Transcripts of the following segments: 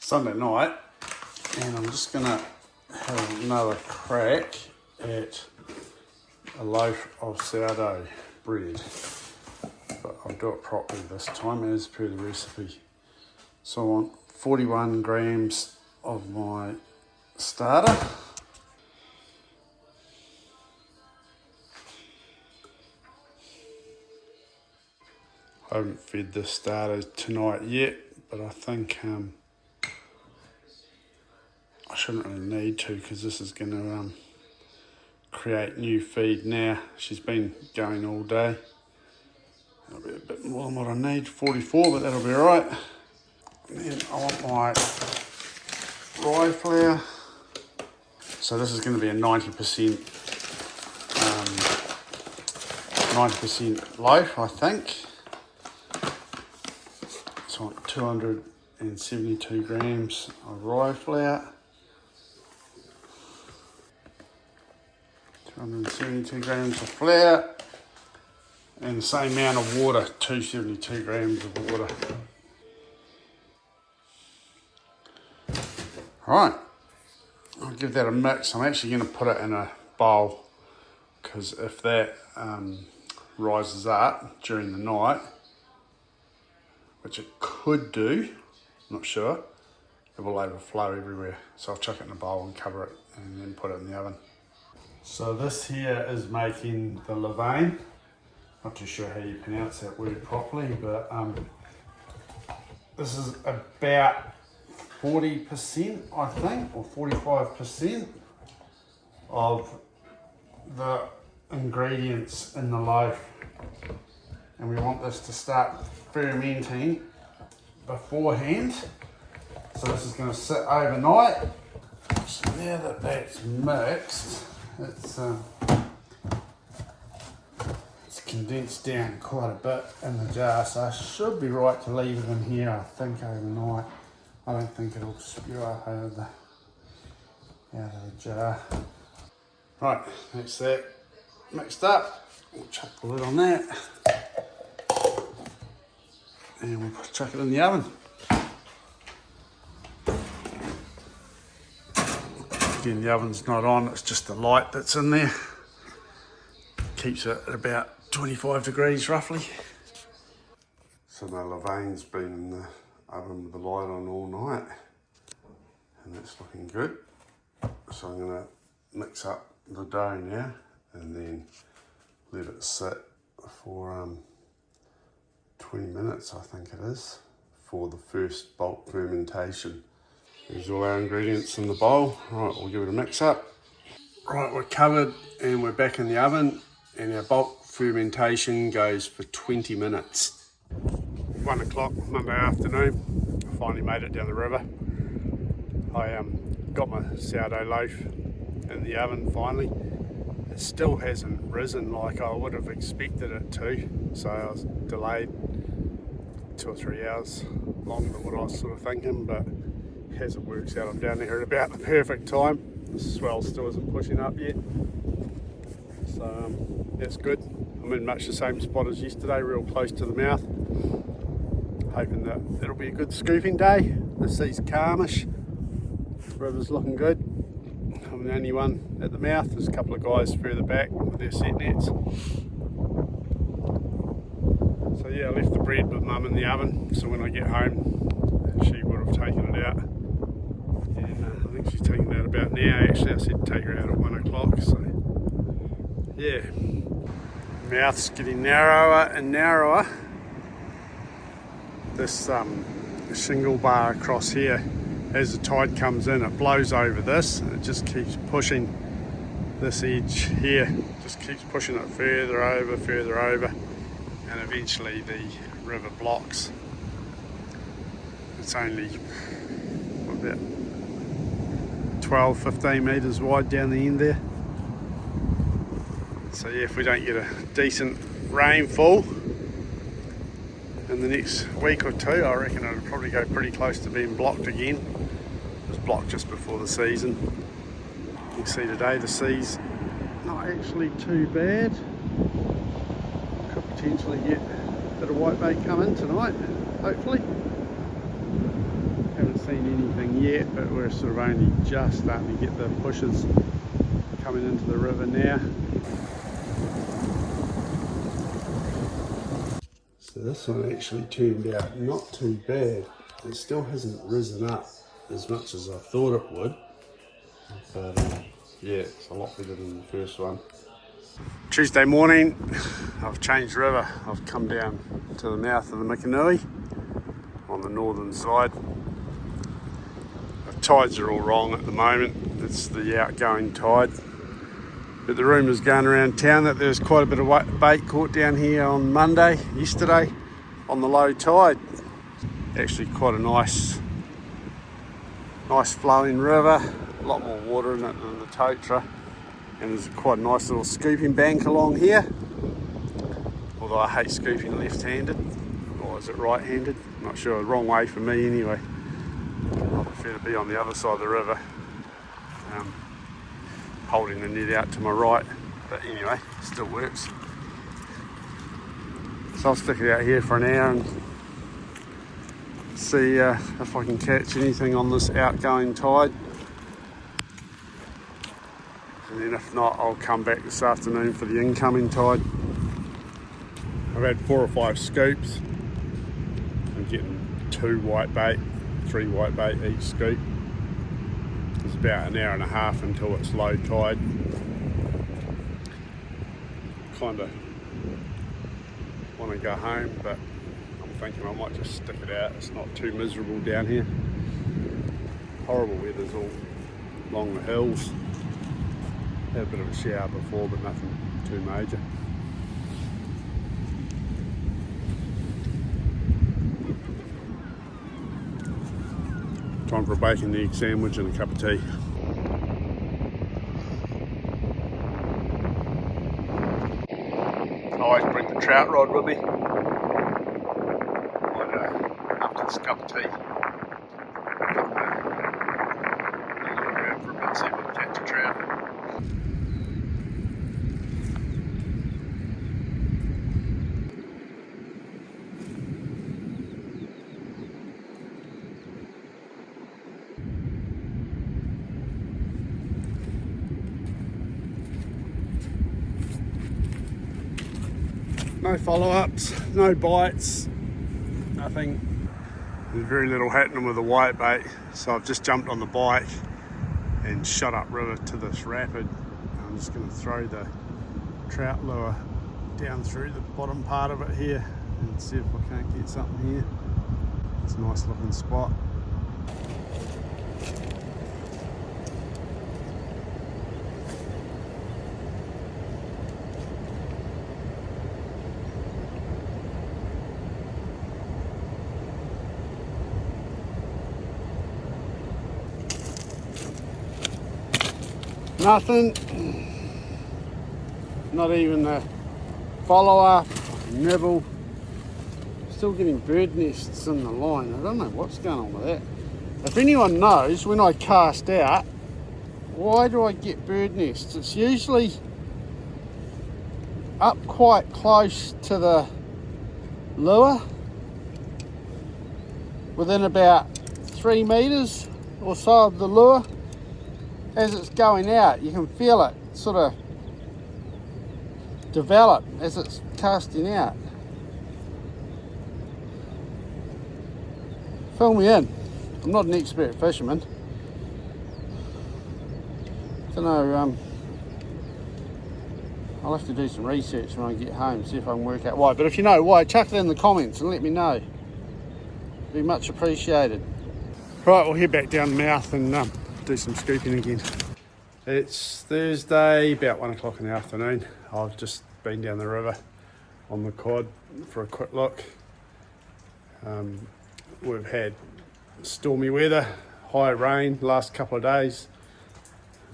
Sunday night, and I'm just gonna have another crack at a loaf of sourdough bread, but I'll do it properly this time as per the recipe. So I want 41 grams of my starter. I haven't fed this starter tonight yet, but I think I shouldn't really need to, because this is going to create new feed now. She's been going all day. That'll be a bit more than what I need, 44, but that'll be alright. And then I want my rye flour. So this is going to be a 90% loaf, I think. So I want 272 grams of rye flour. 272 grams of flour. And the same amount of water, 272 grams of water. Alright, I'll give that a mix. I'm actually going to put it in a bowl, because if that rises up during the night, which it could do, I'm not sure, it will overflow everywhere. So I'll chuck it in a bowl and cover it and then put it in the oven. So this here is making the levain. Not too sure how you pronounce that word properly, but this is about 40%, I think, or 45% of the ingredients in the loaf. And we want this to start fermenting beforehand. So this is going to sit overnight. So now that that's mixed, it's condensed down quite a bit in the jar, so I should be right to leave it in here, I think, overnight. I don't think it'll spew up out of the jar. Right, that's that mixed up. We'll chuck the lid on that, and we'll chuck it in the oven. Again, the oven's not on, it's just the light that's in there. Keeps it at about 25 degrees roughly. So my levain's been in the oven with the light on all night, and that's looking good. So I'm going to mix up the dough now and then let it sit for 20 minutes, I think it is, for the first bulk fermentation. There's all our ingredients in the bowl. Right, we'll give it a mix up. Right, we're covered and we're back in the oven, and our bulk fermentation goes for 20 minutes. 1 o'clock Monday afternoon, I finally made it down the river. I got my sourdough loaf in the oven finally. It still hasn't risen like I would have expected it to, so I was delayed 2 or 3 hours longer than what I was sort of thinking, but as it works out, I'm down there at about the perfect time. The swell still isn't pushing up yet, so that's good. I'm in much the same spot as yesterday, real close to the mouth. Hoping that it'll be a good scooping day. The sea's calmish, the river's looking good. I'm the only one at the mouth. There's a couple of guys further back with their set nets. So yeah, I left the bread with Mum in the oven, so when I get home she would have taken it out. And I think she's taking it out about now. Actually, I said take her out at 1 o'clock, so yeah. Mouth's getting narrower and narrower. This shingle bar across here, as the tide comes in, it blows over this and it just keeps pushing this edge here, just keeps pushing it further over, and eventually the river blocks. It's only about 12-15 metres wide down the end there. So yeah, if we don't get a decent rainfall in the next week or two, I reckon it'll probably go pretty close to being blocked again. It was blocked just before the season. You can see today the sea's not actually too bad. Could potentially get a bit of whitebait come in tonight, hopefully. Haven't seen anything yet, but we're sort of only just starting to get the pushes coming into the river now. So this one actually turned out not too bad. It still hasn't risen up as much as I thought it would, but yeah, it's a lot better than the first one. Tuesday morning, I've changed river. I've come down to the mouth of the Mikanui on the northern side. The tides are all wrong at the moment. It's the outgoing tide. But the rumours going around town that there's quite a bit of bait caught down here on Monday, yesterday, on the low tide. Actually quite a nice flowing river, a lot more water in it than the Totra. And there's quite a nice little scooping bank along here. Although I hate scooping left-handed, or is it right-handed? I'm not sure, wrong way for me anyway. I prefer to be on the other side of the river, holding the net out to my right, but anyway, still works. So I'll stick it out here for an hour and see if I can catch anything on this outgoing tide. And then if not, I'll come back this afternoon for the incoming tide. I've had 4 or 5 scoops. I'm getting 2 whitebait, 3 whitebait each scoop. It's about an hour and a half until it's low tide. Kind of want to go home, but I'm thinking I might just stick it out. It's not too miserable down here. Horrible weather's all along the hills. Had a bit of a shower before, but nothing too major. Time for a bacon and egg sandwich and a cup of tea. I always bring the trout rod with me. After this cup of tea, look around for a bit, see if I can catch a trout. No follow-ups, no bites, nothing. There's very little happening with the whitebait, so I've just jumped on the bike and shot up river to this rapid. I'm just going to throw the trout lure down through the bottom part of it here and see if I can't get something here. It's a nice looking spot. Nothing, not even a follow-up, nibble. Still getting bird nests in the line. I don't know what's going on with that. If anyone knows, when I cast out, why do I get bird nests? It's usually up quite close to the lure, within about 3 meters or so of the lure. As it's going out, you can feel it sort of develop as it's casting out. Fill me in. I'm not an expert fisherman. Don't know, I'll have to do some research when I get home, see if I can work out why. But if you know why, chuck it in the comments and let me know. Be much appreciated. Right, we'll head back down the mouth and do some scooping again. It's Thursday, about 1 o'clock in the afternoon. I've just been down the river on the cod for a quick look. We've had stormy weather, high rain the last couple of days.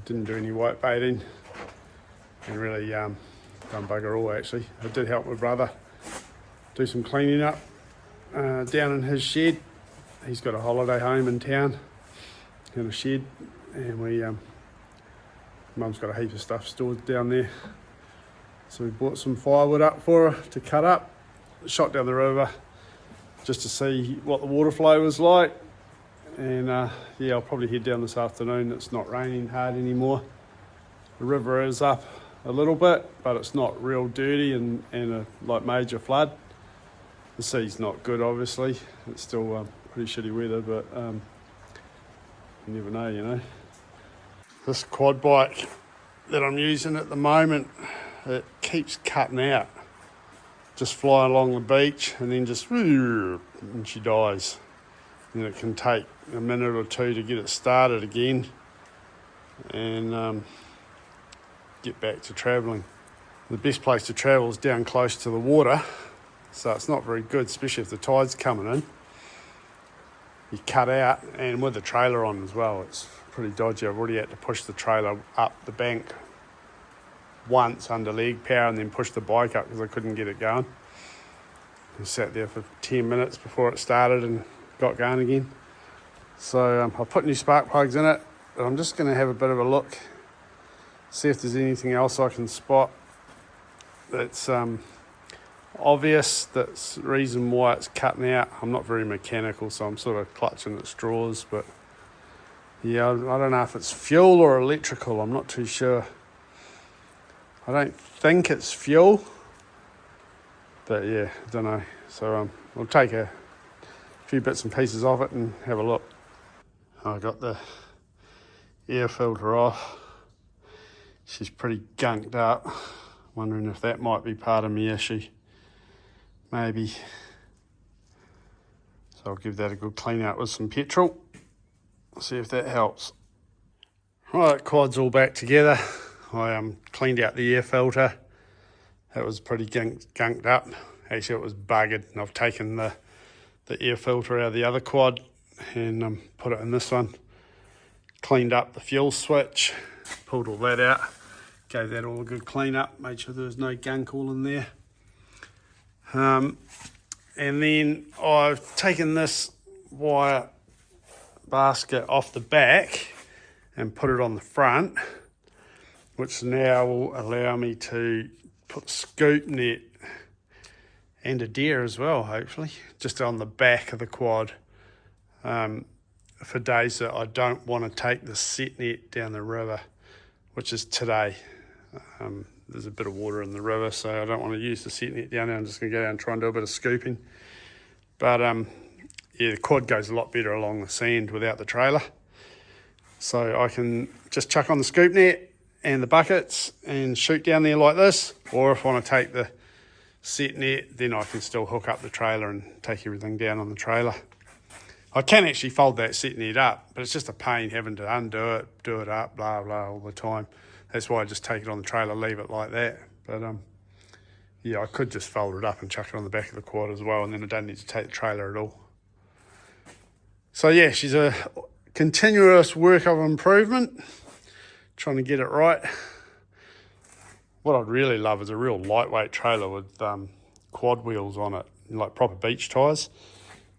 Didn't do any white baiting and really done bugger all actually. I did help my brother do some cleaning up down in his shed. He's got a holiday home in town in a shed, and we Mum's got a heap of stuff stored down there, so we bought some firewood up for her to cut up. Shot down the river just to see what the water flow was like, And yeah, I'll probably head down this afternoon. It's not raining hard anymore. The river is up a little bit, but it's not real dirty and a like major flood. The sea's not good, obviously. It's still pretty shitty weather, but you never know, you know. This quad bike that I'm using at the moment, it keeps cutting out. Just fly along the beach and then just, and she dies. And it can take a minute or two to get it started again and get back to travelling. The best place to travel is down close to the water, so it's not very good, especially if the tide's coming in. You cut out, and with the trailer on as well, it's pretty dodgy. I've already had to push the trailer up the bank once under leg power and then push the bike up because I couldn't get it going. I sat there for 10 minutes before it started and got going again. So I put new spark plugs in it, but I'm just going to have a bit of a look, see if there's anything else I can spot that's obvious, that's the reason why it's cutting out. I'm not very mechanical, so I'm sort of clutching at straws, but yeah, I don't know if it's fuel or electrical. I'm not too sure. I don't think it's fuel, but yeah, I don't know. So I'll take a few bits and pieces off it and have a look. I got the air filter off. She's pretty gunked up. Wondering if that might be part of my issue. Maybe. So I'll give that a good clean out with some petrol. See if that helps. Right, quad's all back together. I cleaned out the air filter. It was pretty gunked up. Actually, it was buggered, and I've taken the air filter out of the other quad and put it in this one. Cleaned up the fuel switch, pulled all that out, gave that all a good clean up, made sure there was no gunk all in there. And then I've taken this wire basket off the back and put it on the front, which now will allow me to put scoop net and a deer as well, hopefully, just on the back of the quad for days that I don't want to take the set net down the river, which is today. There's a bit of water in the river, so I don't want to use the set net down there. I'm just going to go down and try and do a bit of scooping. But yeah, the quad goes a lot better along the sand without the trailer. So I can just chuck on the scoop net and the buckets and shoot down there like this. Or if I want to take the set net, then I can still hook up the trailer and take everything down on the trailer. I can actually fold that set net up, but it's just a pain having to undo it, do it up, blah, blah, all the time. That's why I just take it on the trailer, leave it like that. But yeah, I could just fold it up and chuck it on the back of the quad as well, and then I don't need to take the trailer at all. So yeah, she's a continuous work of improvement, trying to get it right. What I'd really love is a real lightweight trailer with quad wheels on it, like proper beach tyres,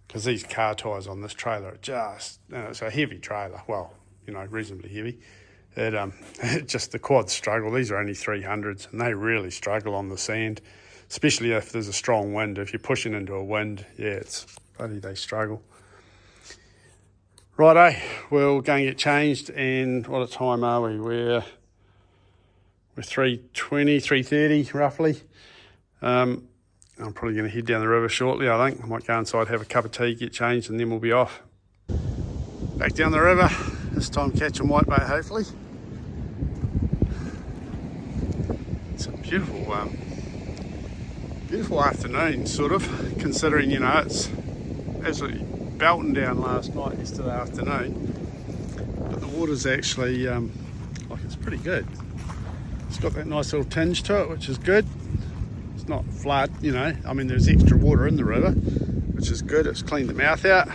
because these car tyres on this trailer are just, it's a heavy trailer. Well, you know, reasonably heavy. It just the quads struggle. These are only 300s, and they really struggle on the sand, especially if there's a strong wind. If you're pushing into a wind, yeah, it's bloody, they struggle. Righto, we'll go and get changed, and what time are we? We're 3:20, 3:30 roughly. I'm probably going to head down the river shortly, I think. I might go inside, have a cup of tea, get changed, and then we'll be off. Back down the river, this time catching whitebait hopefully. It's a beautiful, beautiful afternoon, sort of, considering, you know, it's absolutely belting down last night, yesterday afternoon. But the water's actually, like, it's pretty good. It's got that nice little tinge to it, which is good. It's not flood, you know. I mean, there's extra water in the river, which is good. It's cleaned the mouth out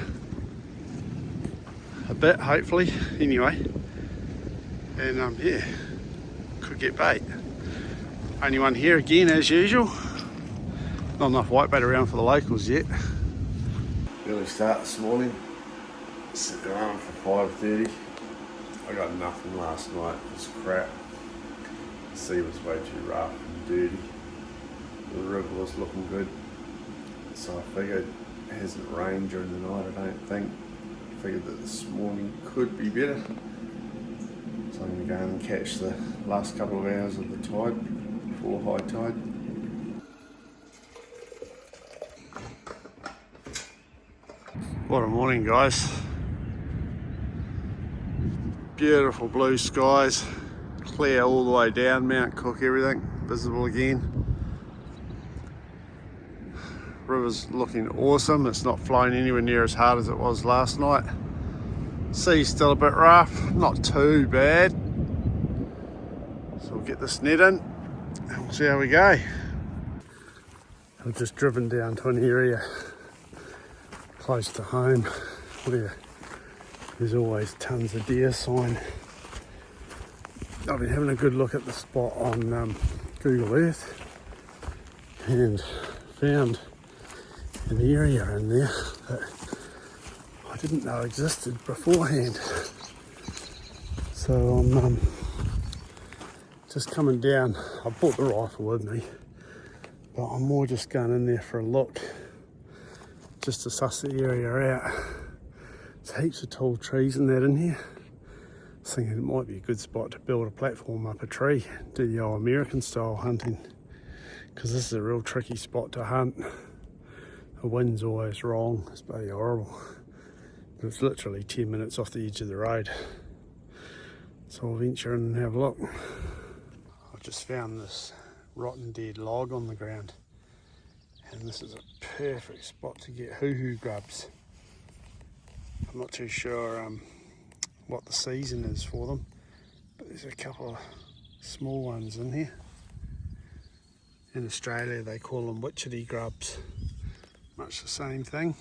a bit, hopefully, anyway. And yeah, could get bait. Only one here again, as usual. Not enough whitebait around for the locals yet. Early start this morning. Set the alarm for 5:30. I got nothing last night. It was crap. The sea was way too rough and dirty. The river was looking good. So I figured it hasn't rained during the night, I don't think. Figured that this morning could be better. So I'm going to go and catch the last couple of hours of the tide before high tide. What a morning, guys. Beautiful blue skies, clear all the way down, Mount Cook, everything visible again. River's looking awesome. It's not flowing anywhere near as hard as it was last night. Sea's still a bit rough, not too bad. So we'll get this net in and we'll see how we go. I've just driven down to an area close to home where there's always tons of deer sign. I've been having a good look at the spot on Google Earth and found an area in there that I didn't know existed beforehand. So I'm just coming down. I brought the rifle with me, but I'm more just going in there for a look, just to suss the area out. There's heaps of tall trees and that in here. I was thinking it might be a good spot to build a platform up a tree, do the old American style hunting, because this is a real tricky spot to hunt. The wind's always wrong, it's bloody horrible. But it's literally 10 minutes off the edge of the road. So I'll venture in and have a look. I've just found this rotten dead log on the ground. And this is a perfect spot to get Huhu grubs. I'm not too sure what the season is for them, but there's a couple of small ones in here. In Australia they call them witchetty grubs. Much the same thing.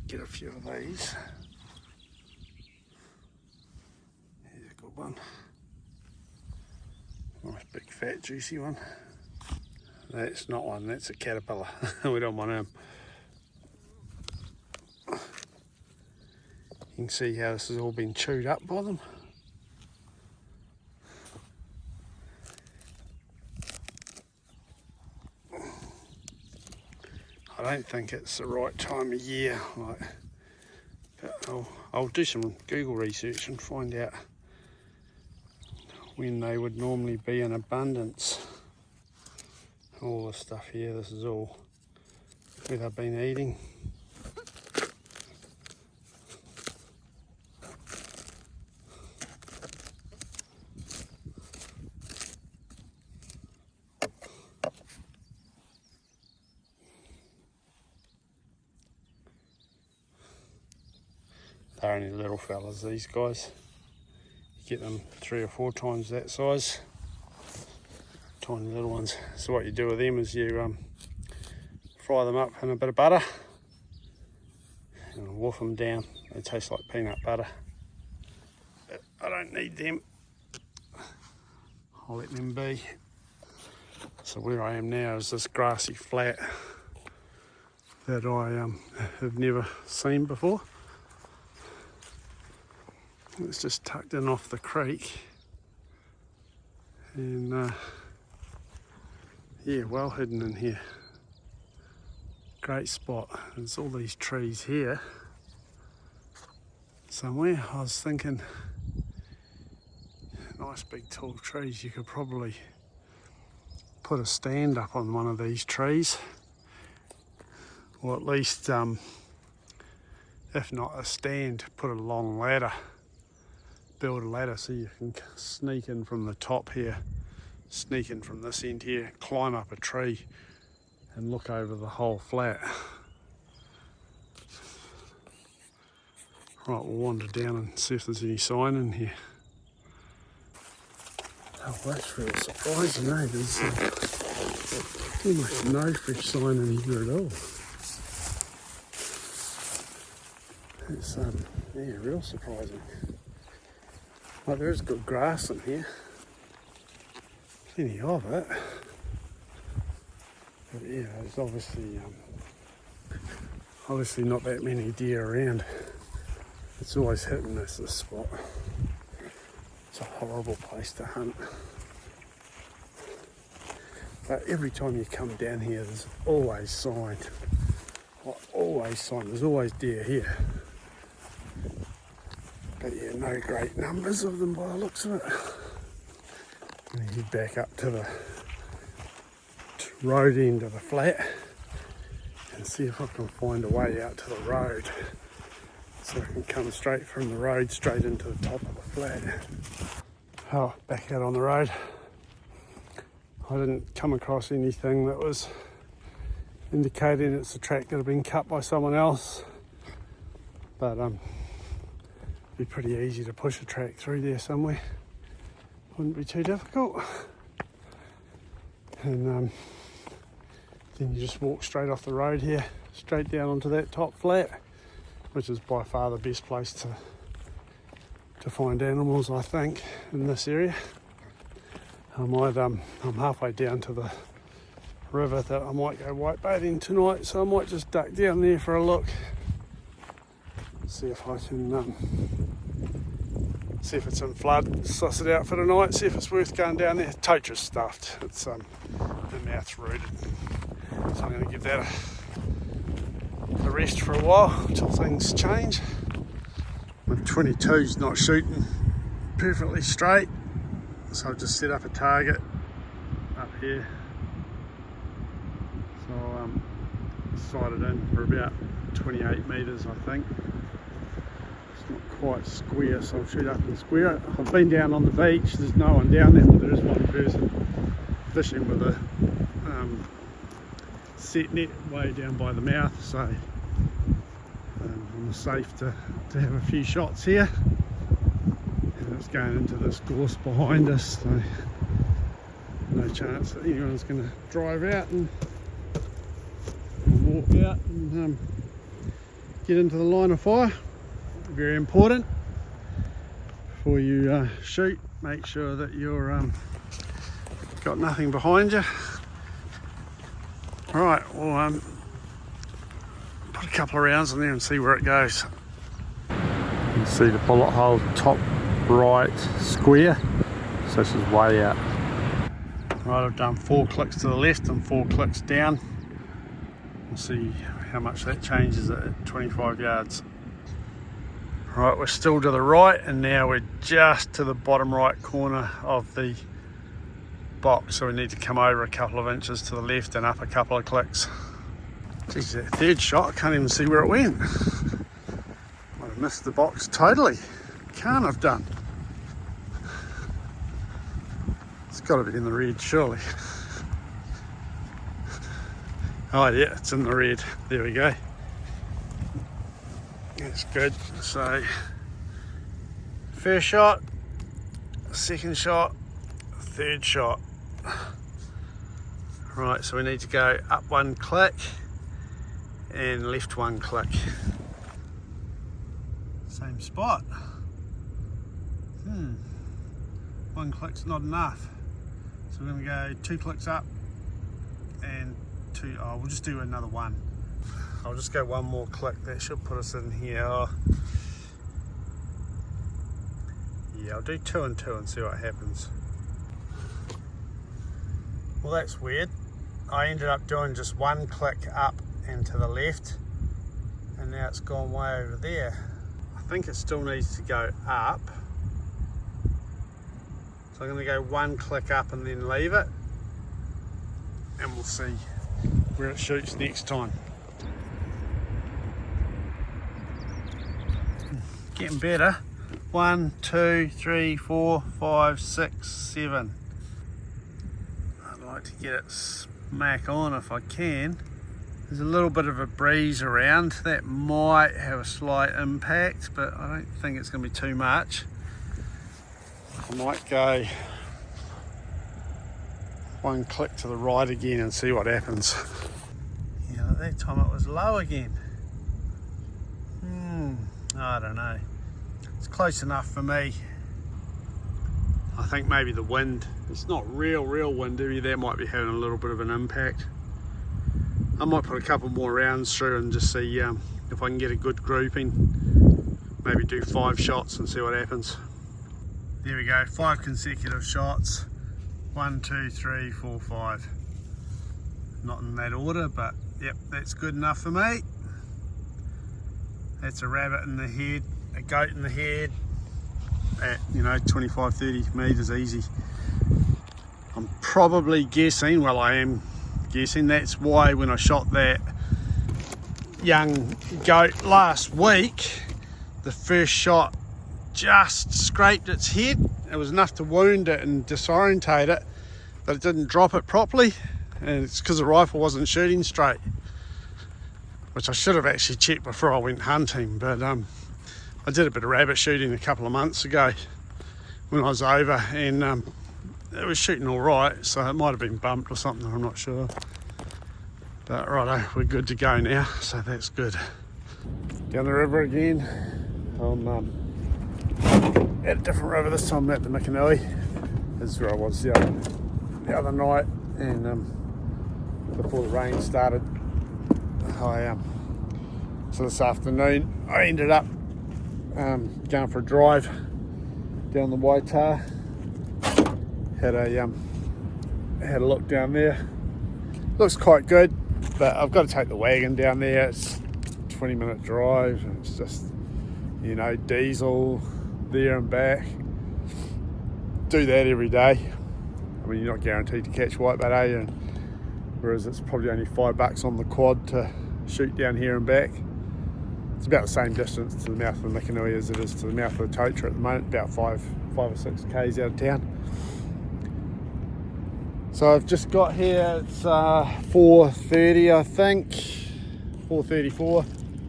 Get a few of these. Here's a good one. Nice big fat juicy one. That's not one, that's a caterpillar. We don't want him. You can see how this has all been chewed up by them. I don't think it's the right time of year, but I'll do some Google research and find out when they would normally be in abundance. All this stuff here, this is all where they've been eating. They're only little fellas, these guys. You get them 3 or 4 times that size. Tiny little ones. So what you do with them is you fry them up in a bit of butter and wolf them down. They taste like peanut butter. But I don't need them. I'll let them be. So where I am now is this grassy flat that I have never seen before. It's just tucked in off the creek, and yeah, well hidden in here. Great spot. There's all these trees here somewhere. I was thinking, nice big tall trees, you could probably put a stand up on one of these trees, or at least if not a stand, put a long ladder. Build a ladder so you can sneak in from the top here, sneak in from this end here, climb up a tree and look over the whole flat. Right, we'll wander down and see if there's any sign in here. Oh, that's real surprising, eh? There's almost no fresh sign in here at all. It's yeah, real surprising. Like, there is good grass in here, plenty of it, but yeah, there's obviously not that many deer around. It's always hit and miss, this spot. It's a horrible place to hunt, but every time you come down here there's always sign. There's always deer here. But yeah, no great numbers of them by the looks of it. I'm going to head back up to the road end of the flat and see if I can find a way out to the road so I can come straight from the road straight into the top of the flat. Oh, back out on the road. I didn't come across anything that was indicating it's a track that had been cut by someone else, but it'd be pretty easy to push a track through there somewhere. Wouldn't be too difficult. And then you just walk straight off the road here, straight down onto that top flat, which is by far the best place to find animals, I think, in this area. I'm halfway down to the river that I might go whitebathing tonight, so I might just duck down there for a look, see if I can see if it's in flood, suss it out for tonight, see if it's worth going down there. Totra's stuffed, it's the mouth's rooted, so I'm going to give that a rest for a while until things change. My 22's not shooting perfectly straight, so I've just set up a target up here. So sighted in for about 28 metres, I think. It's not quite square, so I'll shoot up and square it. I've been down on the beach, there's no one down there, but there is one person fishing with a set net way down by the mouth, so I'm safe to have a few shots here. And it's going into this gorse behind us, so no chance that anyone's going to drive out and walk out and get into the line of fire. Very important before you shoot, make sure that you're got nothing behind you. Alright, well put a couple of rounds in there and see where it goes. You can see the bullet hole top right square, so this is way out. Right, I've done 4 clicks to the left and 4 clicks down. We'll see how much that changes at 25 yards. Right, we're still to the right, and now we're just to the bottom right corner of the box, so we need to come over a couple of inches to the left and up a couple of clicks. Geez, that third shot, I can't even see where it went. Might have missed the box totally. Can't have done. It's got to be in the red, surely. Oh yeah, it's in the red. There we go. That's good. So, first shot, second shot, third shot. Right, so we need to go up 1 click and left 1 click. Same spot. 1 click's not enough. So we're going to go 2 clicks up and 2, we'll just do another 1. I'll just go 1 more click, that should put us in here. Yeah, I'll do 2 and 2 and see what happens. Well, that's weird. I ended up doing just 1 click up and to the left, and now it's gone way over there. I think it still needs to go up. So I'm going to go 1 click up and then leave it, and we'll see where it shoots next time. Getting better. 1, 2, 3, 4, 5, 6, 7. I'd like to get it smack on if I can. There's a little bit of a breeze around. That might have a slight impact, but I don't think it's going to be too much. I might go 1 click to the right again and see what happens. Yeah, at that time it was low again. I don't know. It's close enough for me. I think maybe the wind, it's not real windy, that might be having a little bit of an impact. I might put a couple more rounds through and just see if I can get a good grouping. Maybe do 5 shots and see what happens. There we go, 5 consecutive shots. 1, 2, 3, 4, 5. Not in that order, but yep, that's good enough for me. That's a rabbit in the head, a goat in the head at, you know, 25, 30 metres easy. I'm probably guessing, well I am guessing, that's why when I shot that young goat last week, the first shot just scraped its head. It was enough to wound it and disorientate it, but it didn't drop it properly, and it's because the rifle wasn't shooting straight, which I should have actually checked before I went hunting. But I did a bit of rabbit shooting a couple of months ago when I was over, and it was shooting all right, so it might have been bumped or something, I'm not sure. But righto, we're good to go now, so that's good. Down the river again. I'm at a different river this time. I'm at the Mikanui. This is where I was the other night, and before the rain started. So this afternoon I ended up going for a drive down the Waitā. Had a look down there. Looks quite good, but I've got to take the wagon down there. It's a 20-minute drive, and it's just, you know, diesel there and back. Do that every day. I mean, you're not guaranteed to catch whitebait, are you? Whereas it's probably only $5 on the quad to shoot down here and back. It's about the same distance to the mouth of the Mikanui as it is to the mouth of the Totra at the moment, about 5 or 6 k's out of town. So I've just got here, it's 4:30 I think, 4:34.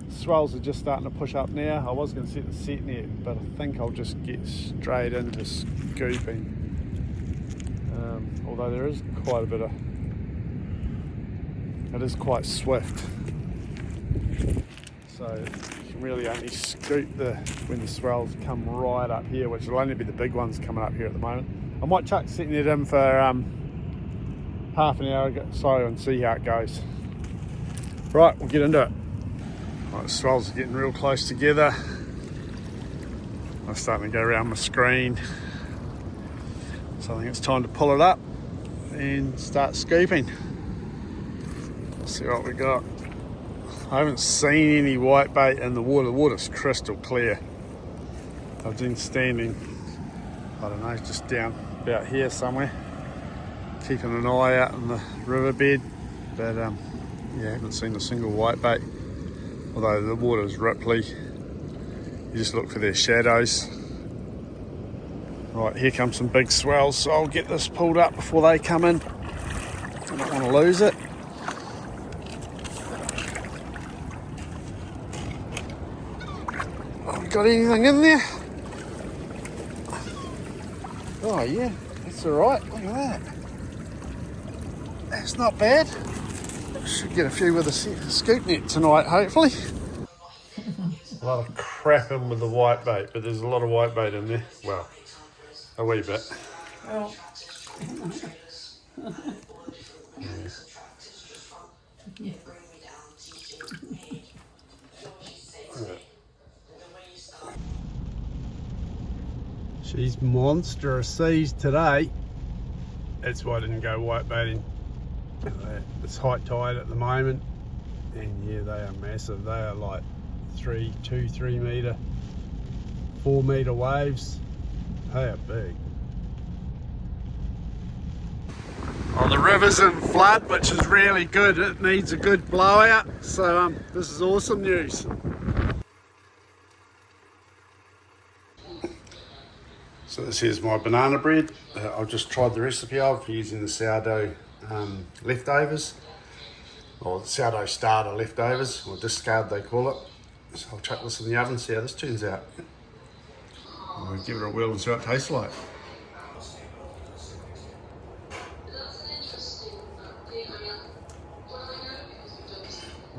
Swells are just starting to push up now. I was going to set the set net, but I think I'll just get straight into scooping. Although there is quite a bit of, it is quite swift. So you can really only scoop when the swells come right up here, which will only be the big ones coming up here at the moment. I might chuck setting it in for half an hour so and see how it goes. Right, we'll get into it. Right, the swells are getting real close together. I'm starting to go around my screen. So I think it's time to pull it up and start scooping. Let's see what we got. I haven't seen any whitebait in the water. The water's crystal clear. I've been standing, I don't know, just down about here somewhere, keeping an eye out on the riverbed, but yeah, I haven't seen a single whitebait. Although the water's ripply, you just look for their shadows. Right, here come some big swells, so I'll get this pulled up before they come in. I don't want to lose it. Have we got anything in there? Oh yeah, that's all right. Look at that. That's not bad. Should get a few with a scoop net tonight, hopefully. A lot of crap in with the whitebait, but there's a lot of whitebait in there. Well, a wee bit. Well. Yeah. She's monstrous seas today. That's why I didn't go whitebaiting. It's high tide at the moment, and yeah, they are massive. They are like 3 metre, 4 metre waves. They are big. Well, the river's in flood, which is really good. It needs a good blowout, so this is awesome news. So this here's my banana bread. I've just tried the recipe of for using the sourdough leftovers, or sourdough starter leftovers, or discard they call it. So I'll chuck this in the oven, see how this turns out. And we'll give it a whirl and see what it tastes like.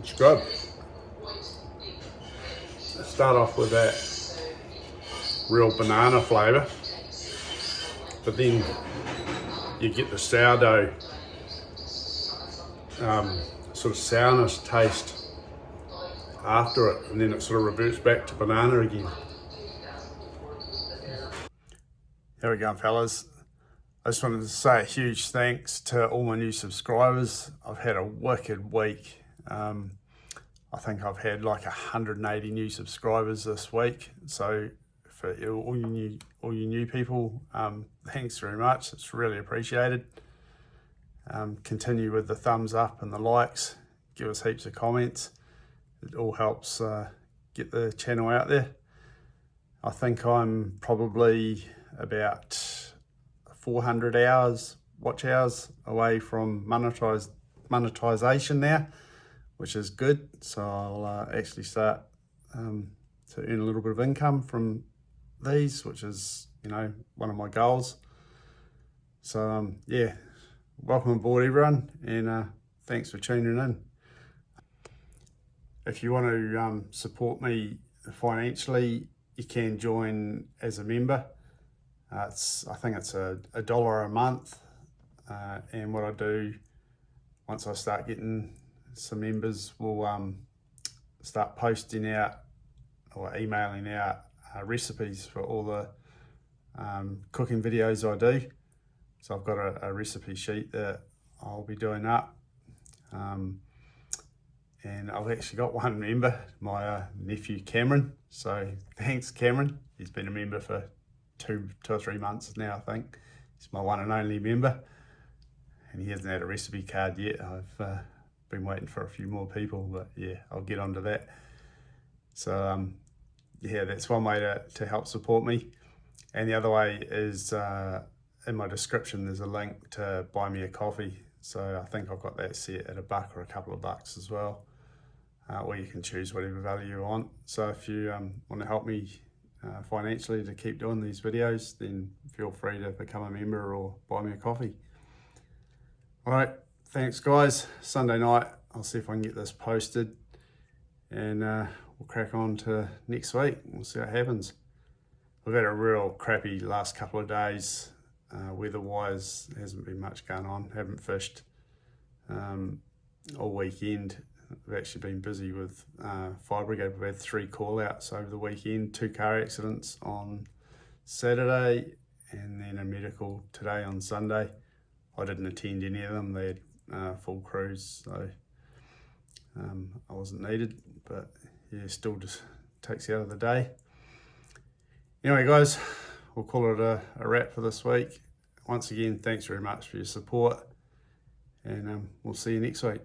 It's good. Start off with that real banana flavour, but then you get the sourdough sort of sourness taste after it, and then it sort of reverts back to banana again. There we go, fellas. I just wanted to say a huge thanks to all my new subscribers. I've had a wicked week. I think I've had like 180 new subscribers this week. So for all you new people, thanks very much. It's really appreciated. Continue with the thumbs up and the likes. Give us heaps of comments. It all helps get the channel out there. I think I'm probably about 400 watch hours away from monetization now, which is good. So I'll actually start to earn a little bit of income from these, which is, you know, one of my goals. So yeah, welcome aboard everyone, and thanks for tuning in. If you want to support me financially, you can join as a member. I think it's $1 a month, and what I do once I start getting some members, we'll start posting out or emailing out recipes for all the cooking videos I do. So I've got a recipe sheet that I'll be doing up. And I've actually got one member, my nephew Cameron. So thanks, Cameron. He's been a member for two or 3 months now, I think. He's my one and only member. And he hasn't had a recipe card yet. I've been waiting for a few more people, but yeah, I'll get onto that. So yeah, that's one way to help support me. And the other way is in my description, there's a link to buy me a coffee. So I think I've got that set at $1 or a couple of bucks as well. Or you can choose whatever value you want. So if you want to help me financially to keep doing these videos, then feel free to become a member or buy me a coffee. All right, thanks guys. Sunday night, I'll see if I can get this posted, and we'll crack on to next week. We'll see what happens. We've had a real crappy last couple of days. Weather-wise, there hasn't been much going on. Haven't fished all weekend. We've actually been busy with fire brigade. We've had 3 call-outs over the weekend, 2 car accidents on Saturday, and then a medical today on Sunday. I didn't attend any of them. They had full crews, so I wasn't needed, but yeah, still just takes you out of the day. Anyway guys, we'll call it a wrap for this week. Once again, thanks very much for your support, and we'll see you next week.